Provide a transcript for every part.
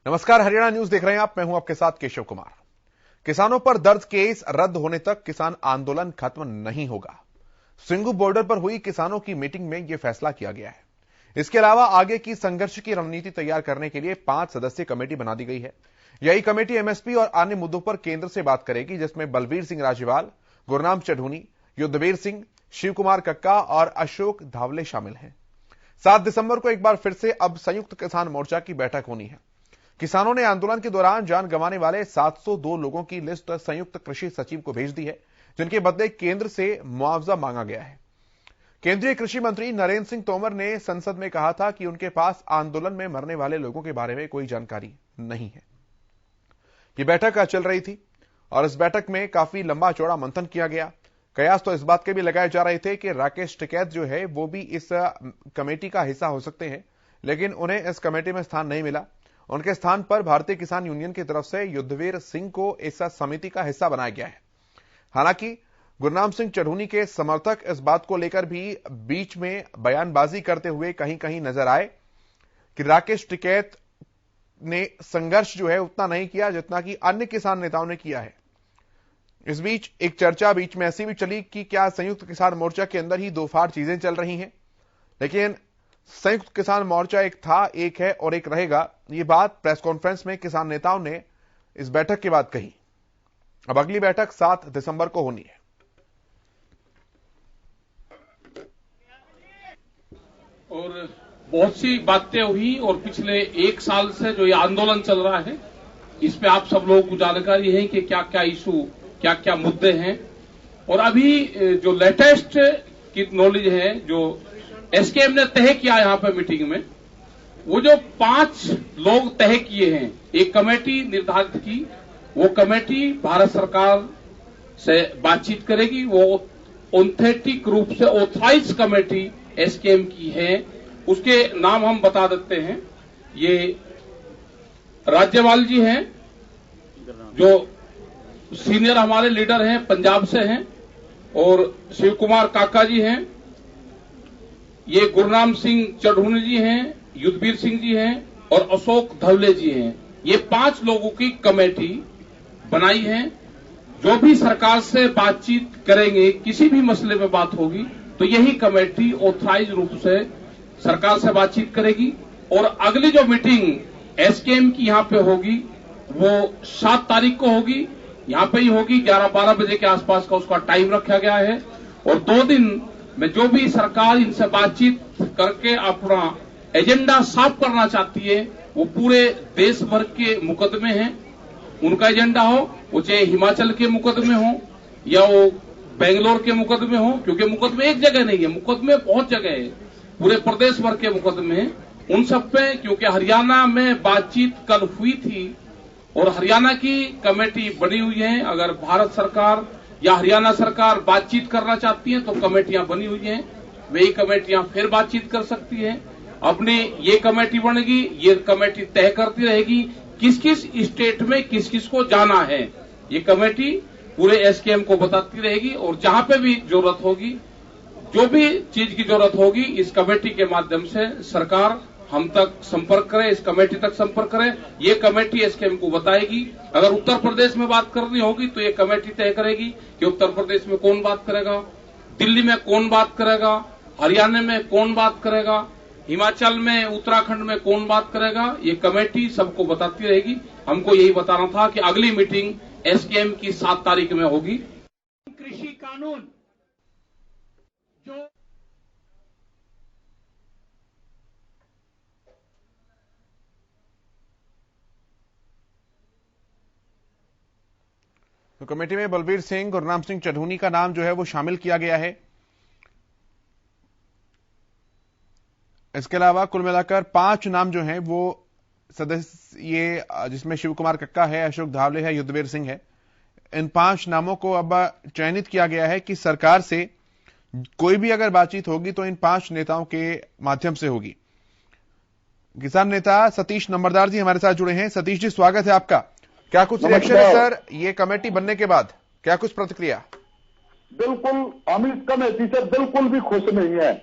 नमस्कार, हरियाणा न्यूज देख रहे हैं आप। मैं हूं आपके साथ केशव कुमार। किसानों पर दर्ज केस रद्द होने तक किसान आंदोलन खत्म नहीं होगा। सिंघू बॉर्डर पर हुई किसानों की मीटिंग में यह फैसला किया गया है। इसके अलावा आगे की संघर्ष की रणनीति तैयार करने के लिए 5 सदस्यीय कमेटी बना दी गई है। यही कमेटी एमएसपी और अन्य मुद्दों पर केंद्र से बात करेगी, जिसमें बलबीर सिंह राजेवाल, गुरनाम चढ़ूनी, युद्धवीर सिंह, शिव कुमार कक्का और अशोक धावले शामिल हैं। 7 दिसंबर को एक बार फिर से अब संयुक्त किसान मोर्चा की बैठक होनी है। किसानों ने आंदोलन के दौरान जान गंवाने वाले 702 लोगों की लिस्ट संयुक्त कृषि सचिव को भेज दी है, जिनके बदले केंद्र से मुआवजा मांगा गया है। केंद्रीय कृषि मंत्री नरेंद्र सिंह तोमर ने संसद में कहा था कि उनके पास आंदोलन में मरने वाले लोगों के बारे में कोई जानकारी नहीं है। यह बैठक चल रही थी और इस बैठक में काफी लंबा चौड़ा मंथन किया गया। कयास तो इस बात के भी लगाए जा रहे थे कि राकेश टिकैत जो है वो भी इस कमेटी का हिस्सा हो सकते हैं, लेकिन उन्हें इस कमेटी में स्थान नहीं मिला। उनके स्थान पर भारतीय किसान यूनियन की तरफ से युद्धवीर सिंह को इस समिति का हिस्सा बनाया गया है। हालांकि गुरनाम सिंह चढ़ूनी के समर्थक इस बात को लेकर भी बीच में बयानबाजी करते हुए कहीं कहीं नजर आए कि राकेश टिकैत ने संघर्ष जो है उतना नहीं किया जितना कि अन्य किसान नेताओं ने किया है। इस बीच एक चर्चा बीच में ऐसी भी चली कि क्या संयुक्त किसान मोर्चा के अंदर ही दो फाड़ चीजें चल रही हैं, लेकिन संयुक्त किसान मोर्चा एक था, एक है और एक रहेगा। ये बात प्रेस कॉन्फ्रेंस में किसान नेताओं ने इस बैठक के बाद कही। अब अगली बैठक 7 दिसंबर को होनी है। और बहुत सी बातें हुई और पिछले 1 साल से जो ये आंदोलन चल रहा है, इस पे आप सब लोगों को जानकारी है कि क्या क्या इशू, क्या क्या मुद्दे हैं। और अभी जो लेटेस्ट की नॉलेज है, जो एसकेएम ने तय किया यहां पर मीटिंग में, वो जो 5 लोग तय किए हैं, एक कमेटी निर्धारित की, वो कमेटी भारत सरकार से बातचीत करेगी। वो ऑथेंटिक रूप से ऑथराइज कमेटी एसकेएम की है। उसके नाम हम बता देते हैं। ये राज्यपाल जी हैं, जो सीनियर हमारे लीडर हैं, पंजाब से हैं, और शिव कुमार काका जी हैं, ये गुरनाम सिंह चढ़ूनी जी हैं, युद्धवीर सिंह जी हैं और अशोक धावले जी हैं। ये 5 लोगों की कमेटी बनाई है। जो भी सरकार से बातचीत करेंगे, किसी भी मसले में बात होगी, तो यही कमेटी ऑथराइज रूप से सरकार से बातचीत करेगी। और अगली जो मीटिंग एसकेएम की यहां पे होगी, वो 7 तारीख को होगी। यहां पे ही होगी, 11-12 बजे के आसपास का उसका टाइम रखा गया है। और 2 दिन में जो भी सरकार इनसे बातचीत करके अपना एजेंडा साफ करना चाहती है, वो पूरे देश भर के मुकदमे हैं, उनका एजेंडा हो, वो चाहे हिमाचल के मुकदमे हो या वो बेंगलोर के मुकदमे हो, क्योंकि मुकदमे एक जगह नहीं है, मुकदमे बहुत जगह है, पूरे प्रदेश भर के मुकदमे हैं। उन सब पे, क्योंकि हरियाणा में बातचीत कल हुई थी और हरियाणा की कमेटी बनी हुई है। अगर भारत सरकार या हरियाणा सरकार बातचीत करना चाहती है तो कमेटियां बनी हुई हैं, वही कमेटियां फिर बातचीत कर सकती हैं। अपने ये कमेटी बनेगी, ये कमेटी तय करती रहेगी किस किस स्टेट में किस किस को जाना है। ये कमेटी पूरे एसकेएम को बताती रहेगी और जहां पे भी जरूरत होगी, जो भी चीज की जरूरत होगी, इस कमेटी के माध्यम से सरकार हम तक संपर्क करे, इस कमेटी तक संपर्क करे। ये कमेटी एसकेएम को बताएगी। अगर उत्तर प्रदेश में बात करनी होगी तो ये कमेटी तय करेगी कि उत्तर प्रदेश में कौन बात करेगा, दिल्ली में कौन बात करेगा, हरियाणा में कौन बात करेगा, हिमाचल में, उत्तराखंड में कौन बात करेगा। ये कमेटी सबको बताती रहेगी। हमको यही बताना था कि अगली मीटिंग एसकेएम की 7 तारीख में होगी। कृषि कानून जो तो कमेटी में बलबीर सिंह, गुरनाम सिंह चढ़ूनी का नाम जो है वो शामिल किया गया है। इसके अलावा कुल मिलाकर 5 नाम जो हैं वो सदस्य, ये जिसमें शिव कुमार कक्का है, अशोक धावले है, युद्धवीर सिंह है। इन 5 नामों को अब चयनित किया गया है कि सरकार से कोई भी अगर बातचीत होगी तो इन 5 नेताओं के माध्यम से होगी। किसान नेता सतीश नंबरदार जी हमारे साथ जुड़े हैं। सतीश जी, स्वागत है आपका। क्या कुछ रिएक्शन है सर ये कमेटी बनने के बाद, क्या कुछ प्रतिक्रिया? बिल्कुल, हम इस कमेटी से बिल्कुल भी खुश नहीं है,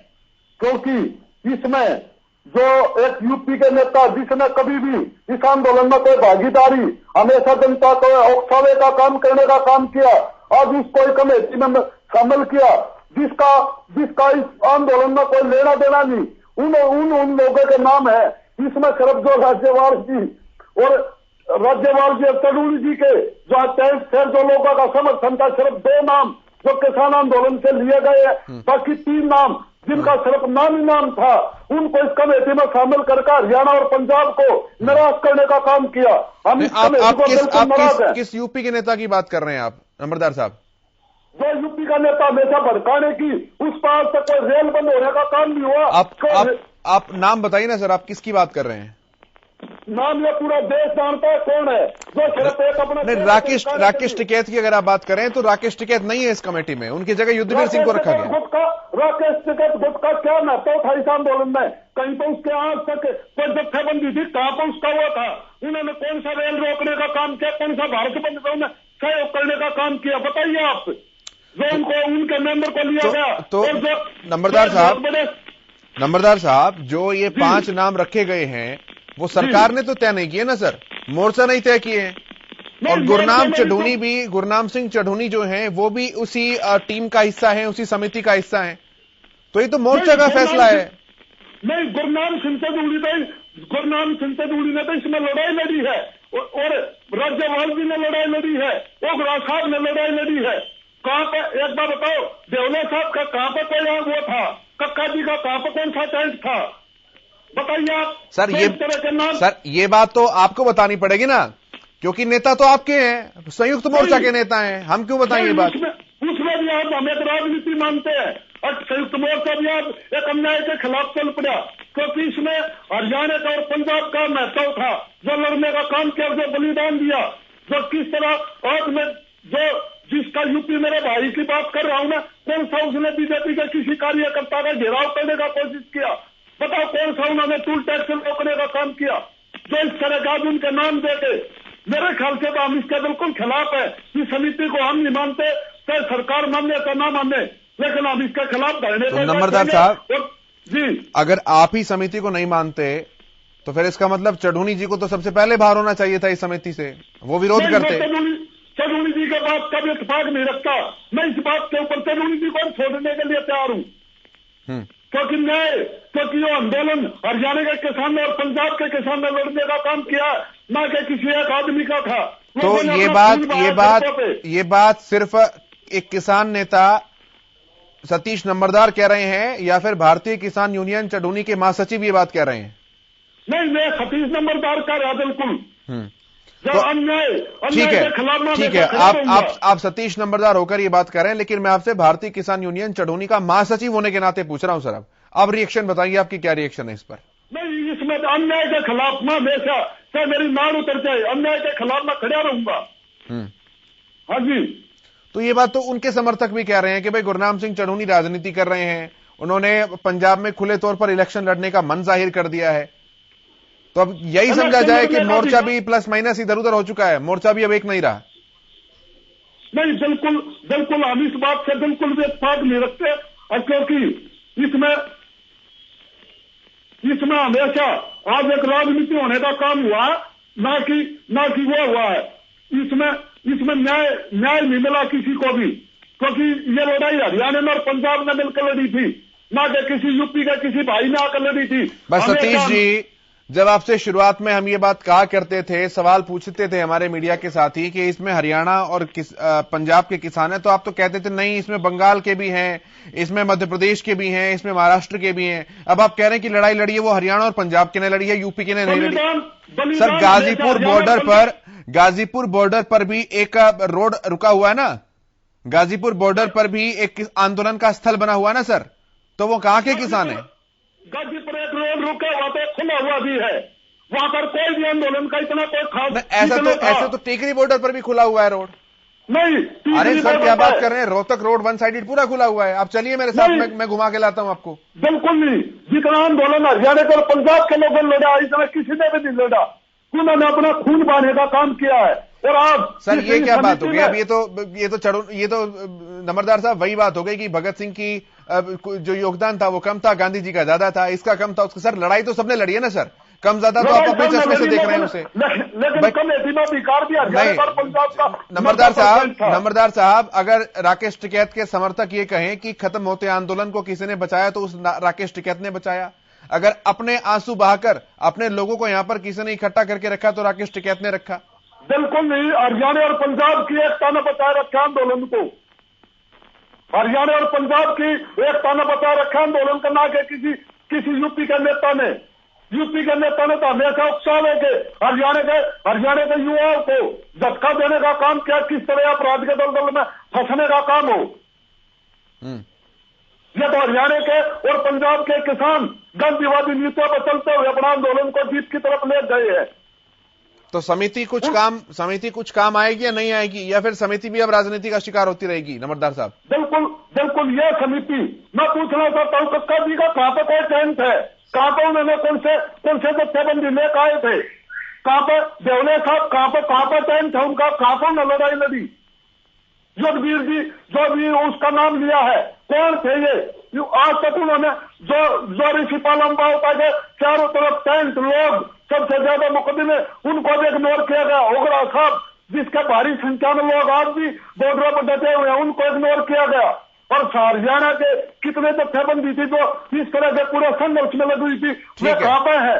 क्योंकि इसमें जो एक यूपी के नेता जिसने कभी भी इस आंदोलन में कोई भागीदारी, हमेशा जनता को उकसावे का काम करने का काम किया, आज उसको एक कमेटी में शामिल किया, जिसका इस आंदोलन में कोई लेना देना नहीं, उन लोगों के नाम है। इसमें सिर्फ जो राज्यपाल जी और राज्यपाल जी तरूण जी के जो 23 जो लोगों का समर्थन था, सिर्फ 2 नाम जो किसान आंदोलन से लिए गए हैं, बाकी 3 नाम जिनका सिर्फ नाम ही नाम था, उनको इस कमेटी में शामिल करके हरियाणा और पंजाब को निराश करने का काम किया। हम इस कमेटी को बिल्कुल नाराज हैं। किस यूपी के नेता की बात कर रहे हैं आप नंबरदार साहब? जो यूपी का नेता हमेशा भड़काने की, उस पार तक कोई रेल बंद होने का काम नहीं हुआ। आप नाम बताइए ना सर, आप किसकी बात कर रहे हैं? नाम ये पूरा देश जानता है कौन है, जो सिर्फ एक अपना नहीं, राकेश टिकैत की अगर आप बात करें तो राकेश टिकैत नहीं है इस कमेटी में, उनकी जगह युद्धवीर सिंह को रखा गया। राकेश टिकैत गुट का क्या महत्व था इस आंदोलन में? कहीं तो उसके आज तक कोई जत्थेबंदी थी, कहां पर उसका हुआ था? उन्होंने कौन सा रेल रोकने का काम किया, कौन सा भारत बंद में सहयोग करने का काम किया, बताइए आप। जो उनको उनके मेंबर को लिया गया तो नंबरदार साहब जो ये 5 नाम रखे गए हैं वो सरकार ने तो तय नहीं किए ना सर, मोर्चा नहीं तय किए हैं। और गुरनाम सिंह चढ़ूनी जो हैं वो भी उसी टीम का हिस्सा है, उसी समिति का हिस्सा है, तो ये तो मोर्चा का फैसला है। नहीं, गुरनाम सिंह चढ़ूनी ने तो इसमें लड़ाई लड़ी है, और राज्यपाल जी ने लड़ाई लड़ी है, ओगरा साहब ने लड़ाई लड़ी है। कहां पर, एक बार बताओ, देवला साहब का कहां पर कोई वो था, कक्का जी का कहां पर कौन सा टेंट था, बताइए आप। सर ये बात तो आपको बतानी पड़ेगी ना, क्योंकि नेता तो आपके हैं, संयुक्त मोर्चा के नेता हैं, हम क्यों बताएं ये बात? उसमें भी आप हमें राजनीति मानते हैं, और संयुक्त मोर्चा भी आप एक अन्याय के खिलाफ चल पड़ा, क्योंकि इसमें हरियाणा का और पंजाब का महत्व था, जो लड़ने का काम किया, जो बलिदान दिया, जो किस तरह आज में जो जिसका यूपी मेरे भाई की बात कर रहा हूं मैं, कौन सा उसने बीजेपी के किसी कार्यकर्ता का घेराव करने का कोशिश किया, बताओ कौन सा उन्होंने टूल टैक्स रोकने का काम किया, जो इस तरह का उनके नाम देके, मेरे ख्याल से तो हम इसके बिल्कुल खिलाफ है। इस समिति को हम नहीं मानते, चाहे सरकार माने या ना माने, लेकिन हम इसके खिलाफ धरने तो नंबरदार साहब जी, अगर आप ही समिति को नहीं मानते तो फिर इसका मतलब चढ़ूनी जी को तो सबसे पहले बाहर होना चाहिए था इस समिति से, वो विरोध करते। चढ़ूनी जी के बात कभी इत्तेफाक नहीं रखता, मैं इस बात के ऊपर चढ़ूनी जी को छोड़ने के लिए तैयार हूं, क्योंकि वो आंदोलन हरियाणा के किसान और पंजाब के किसान ने लड़ने का काम किया, ना कि किसी एक आदमी का था। तो ये बात सिर्फ एक किसान नेता सतीश नंबरदार कह रहे हैं या फिर भारतीय किसान यूनियन चढ़ूनी के महासचिव ये बात कह रहे हैं? नहीं, मैं सतीश नंबरदार कह रहा बिल्कुल। तो ठीक है, आप सतीश नंबरदार होकर ये बात कर रहे हैं, लेकिन मैं आपसे भारतीय किसान यूनियन चढ़ूनी का महासचिव होने के नाते पूछ रहा हूं सर। अब रिएक्शन बताइए, आपकी क्या रिएक्शन है इस पर? नहीं, इसमें अन्याय के खिलाफ मैं हमेशा, चाहे मेरी नाड़ उतर जाए, अन्याय के खिलाफ मैं खड़ा रहूंगा। हाँ जी। तो ये बात तो उनके समर्थक भी कह रहे हैं कि भाई गुरनाम सिंह चढ़ूनी राजनीति कर रहे हैं, उन्होंने पंजाब में खुले तौर पर इलेक्शन लड़ने का मन जाहिर कर दिया है, तो अब यही समझा जाए कि मोर्चा भी प्लस माइनस इधर उधर हो चुका है, मोर्चा भी अब एक नहीं रहा। नहीं, बिल्कुल हम इस बात से बिल्कुल भी इत्तेफाक नहीं रखते, और क्योंकि इसमें हमेशा आज एक राजनीति होने का काम हुआ, ना कि वो हुआ है। इसमें न्याय नहीं मिला किसी को भी, क्योंकि ये लड़ाई हरियाणा में और पंजाब में मिलकर लड़ी थी, ना कि किसी यूपी का किसी भाई ने आकर लड़ी थी। बस सतीश जी, जब आपसे शुरुआत में हम ये बात कहा करते थे, सवाल पूछते थे हमारे मीडिया के साथी कि इसमें हरियाणा और पंजाब के किसान हैं, तो आप तो कहते थे नहीं, इसमें बंगाल के भी हैं, इसमें मध्य प्रदेश के भी हैं, इसमें महाराष्ट्र के भी हैं। अब आप कह रहे हैं कि लड़ाई लड़ी है वो हरियाणा और पंजाब के ने लड़ी है, यूपी के ने नहीं लड़ी। सर, गाजीपुर बॉर्डर पर भी एक रोड रुका हुआ है ना, गाजीपुर बॉर्डर पर भी एक आंदोलन का स्थल बना हुआ है ना सर, तो वो कहां के किसान है? गाजीपुर एक रोड रुका हुआ तो खुला हुआ भी है, वहां पर कोई भी आंदोलन का इतना कोई खास ऐसा तो टेकरी बॉर्डर पर भी खुला हुआ है रोड। नहीं, अरे सर क्या बात कर रहे हैं, रोहतक रोड 1 साइडेड पूरा खुला हुआ है। आप चलिए मेरे साथ, मैं घुमा के लाता हूं आपको। बिल्कुल नहीं, जितना आंदोलन हरियाणा के और पंजाब के लोगों ने लड़ा, इतना किसी ने भी नहीं लड़ा। उन्होंने अपना खून बहाने का काम किया है। और आज सर ये क्या बात हो गई? अब ये तो नंबरदार साहब वही बात हो गई कि भगत सिंह की जो योगदान था वो कम था, गांधी जी का ज्यादा था, इसका कम था, उसका। सर लड़ाई तो सबने लड़ी है ना सर, कम ज्यादा तो आप अपने चश्मे से देख रहे हैं उसे। लेकिन कमेटी में अधिकार भी हरियाणा और पंजाब का। नंबरदार साहब, अगर राकेश टिकैत के समर्थक ये कहें कि खत्म होते आंदोलन को किसी ने बचाया तो उस राकेश टिकैत ने बचाया। अगर अपने आंसू बहाकर अपने लोगों को यहां पर किसी ने इकट्ठा करके रखा तो राकेश टिकैत ने रखा। बिल्कुल नहीं, हरियाणा और पंजाब की एकता ने बचाए रखा आंदोलन को। हरियाणा और पंजाब की एकता ने बचाए रखा आंदोलन का, ना कि किसी यूपी के नेता ने। यूपी के नेता ने तो हमेशा उकसावे के हरियाणा के युवाओं को झटका देने का काम किया, किस तरह अपराध के दलदल में फंसने का काम हो। ये तो हरियाणा के और पंजाब के किसान गांधीवादी नीतियों पर चलते हुए अपना आंदोलन को जीत की तरफ ले गए हैं। तो समिति कुछ काम आएगी या नहीं आएगी, या फिर समिति भी अब राजनीति का शिकार होती रहेगी? नंबरदार साहब बिल्कुल ये समिति, मैं पूछना चाहता हूँ कक्का जी का कहां पर कोई टेंट है? कहां पर उन्होंने कौन से जत्थेबंदी लेकर आए थे? कहां पर देवले साहब, कहां पर टेंट है उनका? कहां पर लड़ाई लड़ी? युद्धवीर जी जो भी उसका नाम लिया है, कौन थे ये? आज तक उन्होंने जो ऋषि पालम्बा होता है, चारों तरफ टेंट, लोग, सबसे ज्यादा मुकदमे, उनको भी इग्नोर किया गया। ओगरा साहब जिसके भारी संख्या में लोग आज भी बॉर्डरों पर डटे हुए हैं, उनको इग्नोर किया गया। और हरियाणा के कितने जत्थेबंदी थी जो इस तरह के पूरे संघर्ष में लगी हुई थी, वे कहां पर है?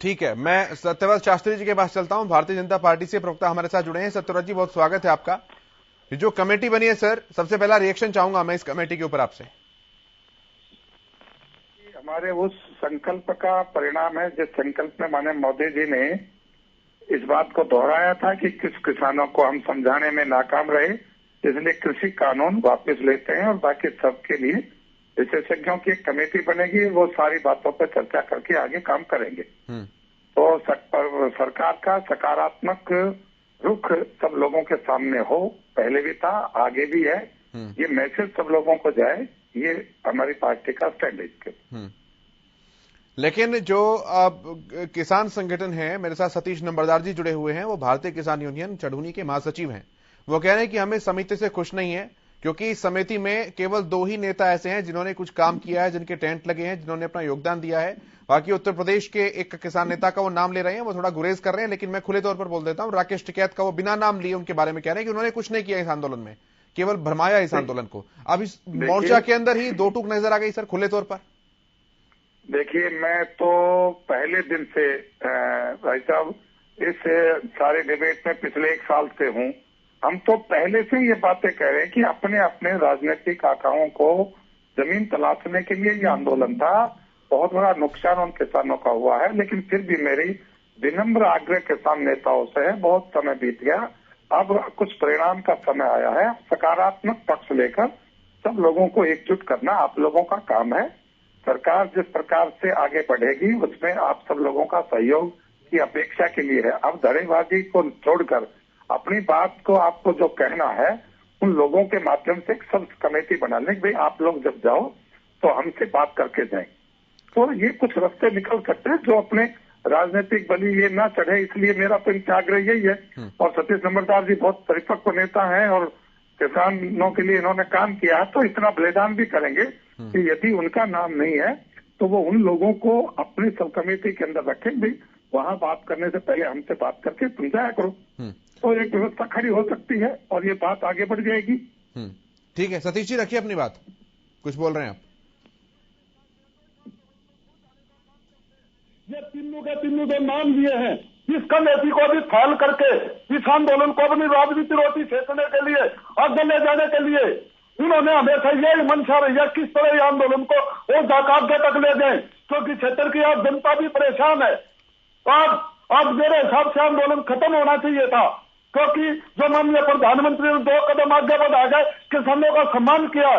ठीक है, मैं सत्यव्रत शास्त्री जी के पास चलता हूं। भारतीय जनता पार्टी से प्रवक्ता हमारे साथ जुड़े हैं। सत्यव्रत जी, बहुत स्वागत है आपका। जो कमेटी बनी है सर, सबसे पहला रिएक्शन चाहूंगा मैं इस कमेटी के ऊपर आपसे। हमारे उस संकल्प का परिणाम है जिस संकल्प में माननीय मोदी जी ने इस बात को दोहराया था कि किस किसानों को हम समझाने में नाकाम रहे, इसलिए कृषि कानून वापस लेते हैं और बाकी सबके लिए विशेषज्ञों की एक कमेटी बनेगी, वो सारी बातों पर चर्चा करके आगे काम करेंगे। तो सरकार का सकारात्मक रुख सब लोगों के सामने हो, पहले भी था, आगे भी है, ये मैसेज सब लोगों को जाए, ये हमारी पार्टी का स्टैंड है। लेकिन जो किसान संगठन है, मेरे साथ सतीश नंबरदार जी जुड़े हुए हैं, वो भारतीय किसान यूनियन चढ़ूनी के महासचिव हैं। वो कह रहे हैं कि हमें समिति से खुश नहीं है, क्योंकि इस समिति में केवल 2 ही नेता ऐसे हैं जिन्होंने कुछ काम किया है, जिनके टेंट लगे हैं, जिन्होंने अपना योगदान दिया है। बाकी उत्तर प्रदेश के एक किसान नेता का वो नाम ले रहे हैं, वो थोड़ा गुरेज कर रहे हैं, लेकिन मैं खुले तौर पर बोल देता हूं, राकेश टिकैत का वो बिना नाम लिए उनके बारे में कह रहे हैं कि उन्होंने कुछ नहीं किया इस आंदोलन में, केवल भरमाया इस आंदोलन को। अब इस मोर्चा के अंदर ही 2 टूक नजर आ गई सर, खुले तौर पर। देखिए, मैं तो पहले दिन से भाई साहब इस सारे डिबेट में पिछले 1 साल से हूं। हम तो पहले से ये बातें कह रहे हैं कि अपने अपने राजनीतिक आकाओं को जमीन तलाशने के लिए ये आंदोलन था। बहुत बड़ा नुकसान उन किसानों का हुआ है, लेकिन फिर भी मेरी विनम्र आग्रह किसान नेताओं से है, बहुत समय बीत गया, अब कुछ परिणाम का समय आया है। सकारात्मक पक्ष लेकर सब लोगों को एकजुट करना आप लोगों का काम है। सरकार जिस प्रकार से आगे बढ़ेगी उसमें आप सब लोगों का सहयोग की अपेक्षा के लिए है। अब धड़ेबाजी को छोड़कर अपनी बात को आपको जो कहना है, उन लोगों के माध्यम से एक सब कमेटी बना लें। भाई आप लोग जब जाओ तो हमसे बात करके जाएं, तो ये कुछ रास्ते निकल सकते हैं जो अपने राजनीतिक बलि ये ना चढ़े, इसलिए मेरा तो इनसे आग्रह यही है। और सतीश नंबरदार जी बहुत परिपक्व नेता हैं और किसानों के लिए इन्होंने काम किया है, तो इतना बलिदान भी करेंगे कि यदि उनका नाम नहीं है तो वो उन लोगों को अपनी सब कमेटी के अंदर रखें। भी वहां बात करने से पहले हमसे बात करके समझाया करो, तो एक व्यवस्था खड़ी हो सकती है और ये बात आगे बढ़ जाएगी। ठीक है सतीश जी, रखिए अपनी बात, कुछ बोल रहे हैं आप। ये तीनों के नाम दिए हैं, इस कमेटी को भी फैल करके इस आंदोलन को अपनी राजनीति रोटी सेकने के लिए, आगे ले जाने के लिए उन्होंने हमेशा यही मंशा रही है, किस तरह ये आंदोलन को और आगे तक ले जाए, क्योंकि क्षेत्र की आज जनता भी परेशान है। आज मेरे हिसाब से आंदोलन खत्म होना चाहिए था, क्योंकि जो माननीय प्रधानमंत्री ने 2 कदम आगे बढ़ा गए, किसानों का सम्मान किया,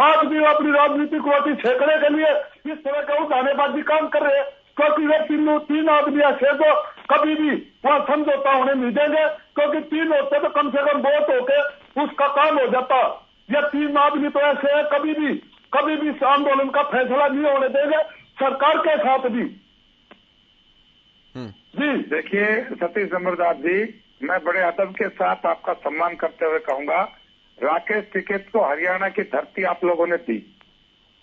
आज भी अपनी राजनीतिक रोटी सेकने के लिए इस तरह का उठानेबाजी काम कर रहे हैं। क्योंकि वे 3 आदमी ऐसे जो कभी भी वहां समझौता होने नहीं देंगे, क्योंकि 3 होते तो कम से कम वोट होके उसका काम हो जाता। ये 3 आदमी तो ऐसे है कभी भी इस आंदोलन का फैसला नहीं होने देंगे, सरकार के साथ भी। जी देखिए सतीश नंबरदार जी, मैं बड़े अदब के साथ आपका सम्मान करते हुए कहूंगा, राकेश टिकैत को हरियाणा की धरती आप लोगों ने दी।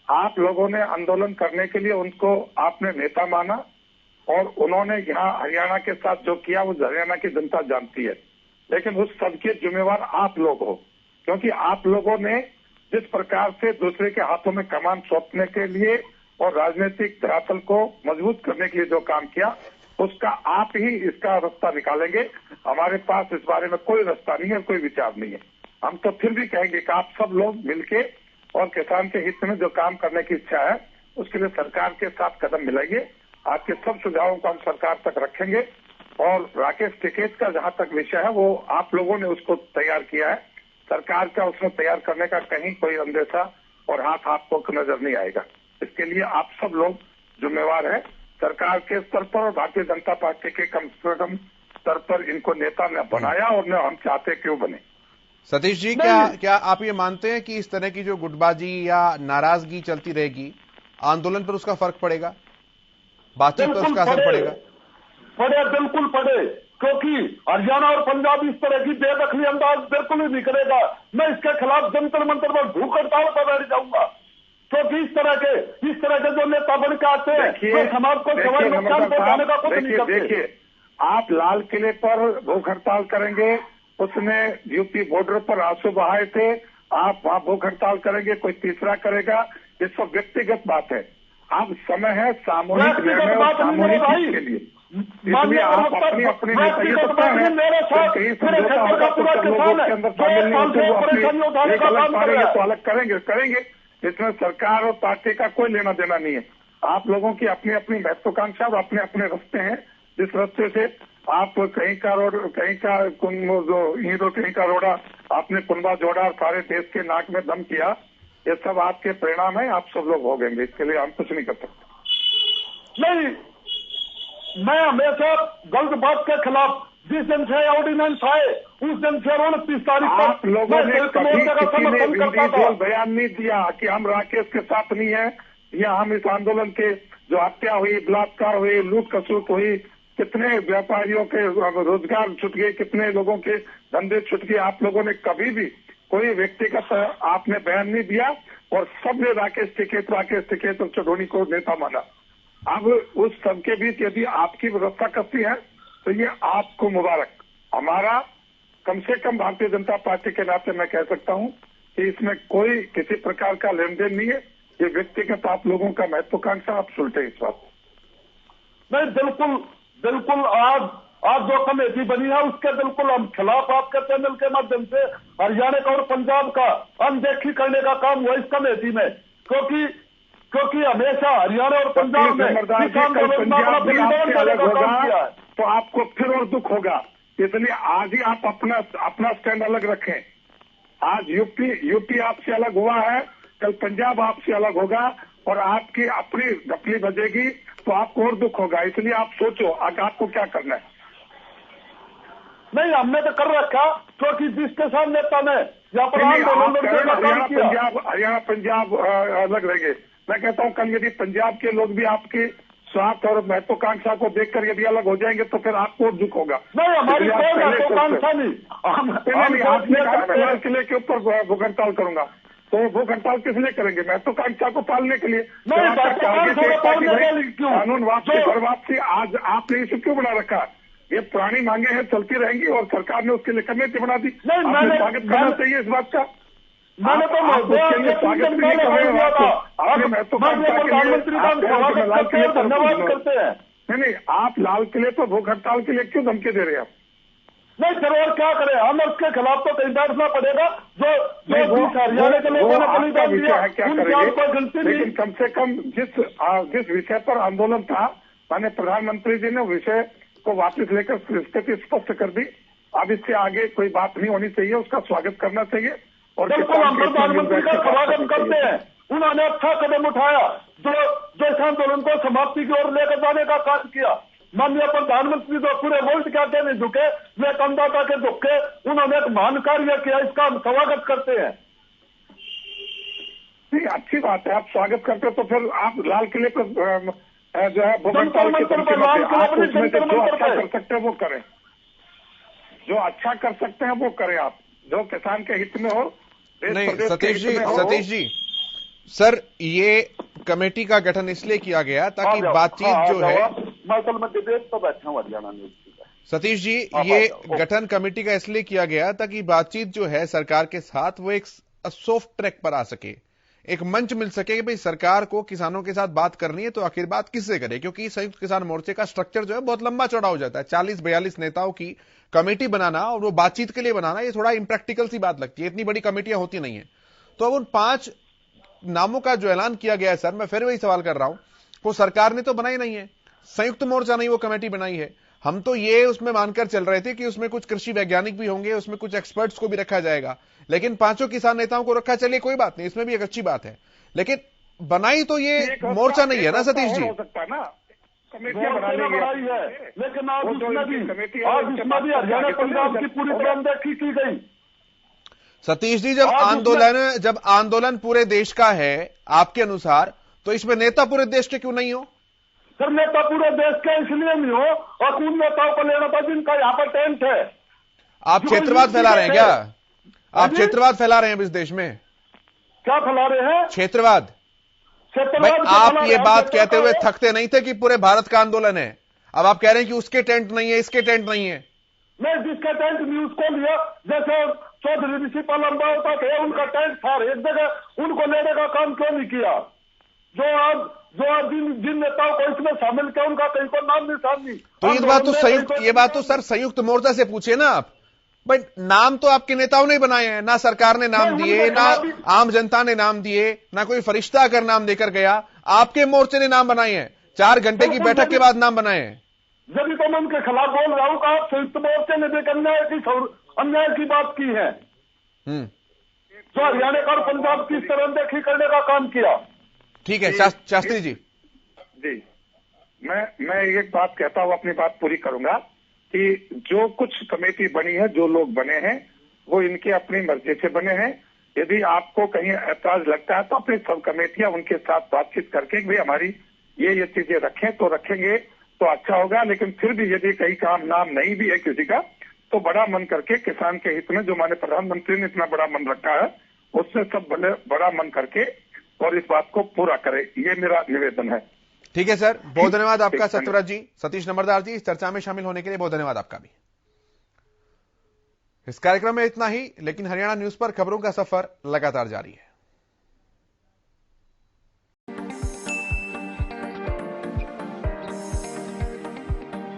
आप लोगों ने आंदोलन करने के लिए उनको आपने नेता माना और उन्होंने यहाँ हरियाणा के साथ जो किया वो हरियाणा की जनता जानती है। लेकिन उस सबके जिम्मेवार आप लोग हो, क्योंकि आप लोगों ने जिस प्रकार से दूसरे के हाथों में कमान सौंपने के लिए और राजनीतिक धरातल को मजबूत करने के लिए जो काम किया, उसका आप ही इसका रास्ता निकालेंगे। हमारे पास इस बारे में कोई रास्ता नहीं है, कोई विचार नहीं है। हम तो फिर भी कहेंगे कि आप सब लोग मिलके और किसान के हित में जो काम करने की इच्छा है उसके लिए सरकार के साथ कदम मिलाइए। आपके सब सुझावों को हम सरकार तक रखेंगे और राकेश टिकैत का जहां तक विषय है वो आप लोगों ने उसको तैयार किया है। सरकार का उसमें तैयार करने का कहीं कोई अंदेशा और हाथ आपको नजर नहीं आएगा। इसके लिए आप सब लोग जिम्मेवार हैं। सरकार के स्तर पर और भारतीय जनता पार्टी के कम से कम स्तर पर इनको नेता न बनाया और न हम चाहते क्यों बने। सतीश जी, क्या आप ये मानते हैं कि इस तरह की जो गुटबाजी या नाराजगी चलती रहेगी, आंदोलन पर उसका फर्क पड़ेगा, बातचीत पर उसका असर पड़ेगा? बिल्कुल पड़े, क्योंकि हरियाणा और पंजाब इस तरह की बेदखली अंदाज बिल्कुल ही नहीं करेगा। मैं इसके खिलाफ जंतर मंतर पर भूख हड़ताल पर बैठ जाऊंगा, क्योंकि इस तरह के जो नेता बन के आते हैं तो समाज को सवाल नुकसान पहुंचाने का कुछ नहीं करते। देखिए, आप लाल किले पर भूख हड़ताल करेंगे, उसने यूपी बॉर्डर पर आंसू बहाए थे, आप वहां भूख हड़ताल करेंगे, कोई तीसरा करेगा, ये सब व्यक्तिगत बात है। अब समय है सामूहिक निर्णय और सामूहिक हित के लिए। इसलिए आप अपनी अपनी कहीं समझौता होगा तो सब लोगों के अंदर शामिल नहीं होते, वो अपनी एक अलग पारेंगे तो अलग करेंगे। इसमें सरकार और पार्टी का कोई लेना देना नहीं है। आप लोगों की अपनी अपनी महत्वाकांक्षा और अपने अपने रास्ते हैं, जिस रास्ते से आप कहीं का रोड, कहीं का हीरो, कहीं का रोड़ा, आपने कुंबा जोड़ा और सारे देश के नाक में दम किया, ये सब आपके परिणाम है। आप सब लोग भोगेंगे, इसके लिए हम कुछ नहीं कर सकते। नहीं, मैं हमेशा गलत बात के खिलाफ, जिस दिन से ऑर्डिनेंस आए उस दिन से 29 तारीख आप लोगों ने कभी किसी ने इंडिविजुअल बयान नहीं दिया कि हम राकेश के साथ नहीं है या हम इस आंदोलन के जो हत्या हुई, बलात्कार हुई, लूट खसूट हुई, कितने व्यापारियों के रोजगार छूट गए, कितने लोगों के धंधे छूट गए, आप लोगों ने कभी भी कोई व्यक्तिगत आपने बयान नहीं दिया और सबने राकेश टिकैत और चढ़ोनी को नेता माना। अब उस सबके बीच यदि आपकी व्यवस्था करती है तो ये आपको मुबारक। हमारा कम से कम भारतीय जनता पार्टी के नाते मैं कह सकता हूं कि इसमें कोई किसी प्रकार का लेन देन नहीं है। ये व्यक्तिगत आप लोगों का महत्वाकांक्षा, आप सुलटे इस बात। नहीं, बिल्कुल आज जो कमेटी बनी है उसके बिल्कुल हम खिलाफ आपके चैनल के माध्यम से हरियाणा का और पंजाब का अनदेखी करने का काम हुआ इस कमेटी में, क्योंकि हमेशा हरियाणा और पंजाब में तो आपको फिर और दुख होगा। इसलिए आज ही आप अपना स्टैंड अलग रखें। आज यूपी आपसे अलग हुआ है, कल पंजाब आपसे अलग होगा और आपकी अपनी गपली बजेगी तो आपको और दुख होगा। इसलिए आप सोचो आगे आपको क्या करना है। नहीं, हमने तो कर रखा, क्योंकि जिसके साथ नेता ने यहाँ पर हरियाणा पंजाब अलग रहेंगे। मैं कहता हूँ कल यदि पंजाब के लोग भी आपके स्वार्थ और महत्वाकांक्षा को देखकर यदि अलग हो जाएंगे तो फिर आपको दुख होगा। नहीं, हमारी कोई महत्वाकांक्षा नहीं। आपने कहा मैं लाल किले के ऊपर भूख हड़ताल करूंगा, तो भूख हड़ताल किस लिए करेंगे? महत्वाकांक्षा को पालने के लिए। कानून वापसी, घर वापसी, आज आपने इसे क्यों बना रखा? ये पुरानी मांगे हैं, चलती रहेंगी और सरकार ने उसके लिए कमेटी बना दी। आपने स्वागत करना चाहिए इस बात का। मैंने तो स्वागत भी नहीं कर रहे हो। धन्यवाद करते हैं। नहीं, आप लाल किले पर भूख हड़ताल के लिए क्यों धमकी दे रहे हैं? नहीं, चलो और क्या करें, हम उसके खिलाफ तो कहीं बैठना पड़ेगा। जो हरियाणा के लोगों ने बलिदान दिया है, क्या करेंगे? लेकिन कम से कम जिस विषय पर आंदोलन था, माननीय प्रधानमंत्री जी ने विषय को वापस लेकर स्थिति स्पष्ट कर दी। अब इससे आगे कोई बात नहीं होनी चाहिए, उसका स्वागत करना चाहिए। और बिल्कुल हम प्रधानमंत्री का स्वागत करते हैं। उन्होंने अच्छा कदम उठाया जो इस आंदोलन को समाप्ति की ओर लेकर जाने का कार्य किया। माननीय प्रधानमंत्री तो पूरे वर्ल्ड के आगे नहीं झुके, वे कंदाता के झुके, उन्होंने एक महान कार्य किया, इसका हम स्वागत करते हैं। नहीं, अच्छी बात है, आप स्वागत करते तो फिर आप लाल किले पर जो है भूख हड़ताल कर सकते हैं, वो करें। जो अच्छा कर सकते हैं वो करें आप, जो किसान के हित में हो। नहीं सतीश जी सर, ये कमेटी का गठन इसलिए किया गया ताकि बातचीत जो है, मैं कल में डिबेट तो बैठा हूँ हरियाणा न्यूज। सतीश जी ये गठन कमेटी का इसलिए किया गया ताकि बातचीत जो है सरकार के साथ वो एक सॉफ्ट ट्रैक पर आ सके, एक मंच मिल सके कि भाई सरकार को किसानों के साथ बात करनी है तो आखिर बात किससे करे, क्योंकि संयुक्त किसान मोर्चे का स्ट्रक्चर जो है बहुत लंबा चौड़ा हो जाता है। 40-42 नेताओं की कमेटी बनाना और वो बातचीत के लिए बनाना, ये थोड़ा इम्प्रैक्टिकल सी बात लगती है, इतनी बड़ी कमेटियां होती नहीं है। तो अब उन 5 नामों का जो ऐलान किया गया है सर, मैं फिर वही सवाल कर रहा हूं, वो सरकार ने तो बनाई नहीं है, संयुक्त मोर्चा नहीं वो कमेटी बनाई है। हम तो ये उसमें मानकर चल रहे थे कि उसमें कुछ कृषि वैज्ञानिक भी होंगे, उसमें कुछ एक्सपर्ट्स को भी रखा जाएगा, लेकिन 5 किसान नेताओं को रखा, चलिए कोई बात नहीं, इसमें भी एक अच्छी बात है, लेकिन बनाई तो ये मोर्चा नहीं है ना सतीश जी। हो सकता है ना, कमेटियां बनाई है, लेकिन आज इसमें भी हरियाणा पंजाब की पूरी तरह देखी की गई। सतीश जी जब आंदोलन पूरे देश का है आपके अनुसार, तो इसमें नेता पूरे देश के क्यों नहीं हो? सर नेता पूरे देश के इसलिए नहीं हो, और उन नेताओं को लेना था जिनका यहाँ पर टेंट है। आप क्षेत्रवाद फैला रहे हैं क्या? आप क्षेत्रवाद फैला रहे हैं इस देश में? क्या फैला रहे हैं? क्षेत्रवाद। आप ये बात कहते हुए थकते नहीं थे कि पूरे भारत का आंदोलन है, अब आप कह रहे हैं कि उसके टेंट नहीं है, इसके टेंट नहीं है। नहीं, जिसका टेंट नहीं उसको लिया, जैसे चौधरी ऋषि पलम्बा होता थे, उनका टेंट था एक जगह, उनको लेने का काम क्यों नहीं किया? जो आज जिन नेताओं को इसमें शामिल किया उनका कहीं को नाम निशान नहीं। तो ये बात तो सर संयुक्त मोर्चा से पूछिए ना आप, भाई नाम तो आपके नेताओं ने बनाए हैं ना, सरकार ने नाम दिए ना, आम जनता ने नाम दिए ना, कोई फरिश्ता अगर नाम देकर गया, आपके मोर्चे ने नाम बनाए हैं, 4 घंटे की बैठक के बाद नाम बनाए हैं। जब तो मैं उनके खिलाफ बोल रहा हूं कि आप संयुक्त मोर्चे ने देख अन्याय की बात की है, जो हरियाणा का और पंजाब की इस तरह देखी करने का काम किया। ठीक है शास्त्री जी। जी मैं एक बात कहता हूं, अपनी बात पूरी करूंगा कि जो कुछ कमेटी बनी है, जो लोग बने हैं वो इनके अपनी मर्जी से बने हैं। यदि आपको कहीं ऐतराज लगता है तो अपनी सब कमेटियां उनके साथ बातचीत करके भाई हमारी ये चीजें रखें तो रखेंगे तो अच्छा होगा। लेकिन फिर भी यदि कहीं काम नाम नहीं भी है किसी का, तो बड़ा मन करके किसान के हित में, जो माननीय प्रधानमंत्री ने इतना बड़ा मन रखा है, उससे सब बड़ा मन करके और इस बात को पूरा करें, ये मेरा निवेदन है। ठीक है सर, बहुत धन्यवाद आपका सत्यव्रत जी, सतीश नंबरदार जी, इस चर्चा में शामिल होने के लिए बहुत धन्यवाद आपका भी। इस कार्यक्रम में इतना ही, लेकिन हरियाणा न्यूज पर खबरों का सफर लगातार जारी है।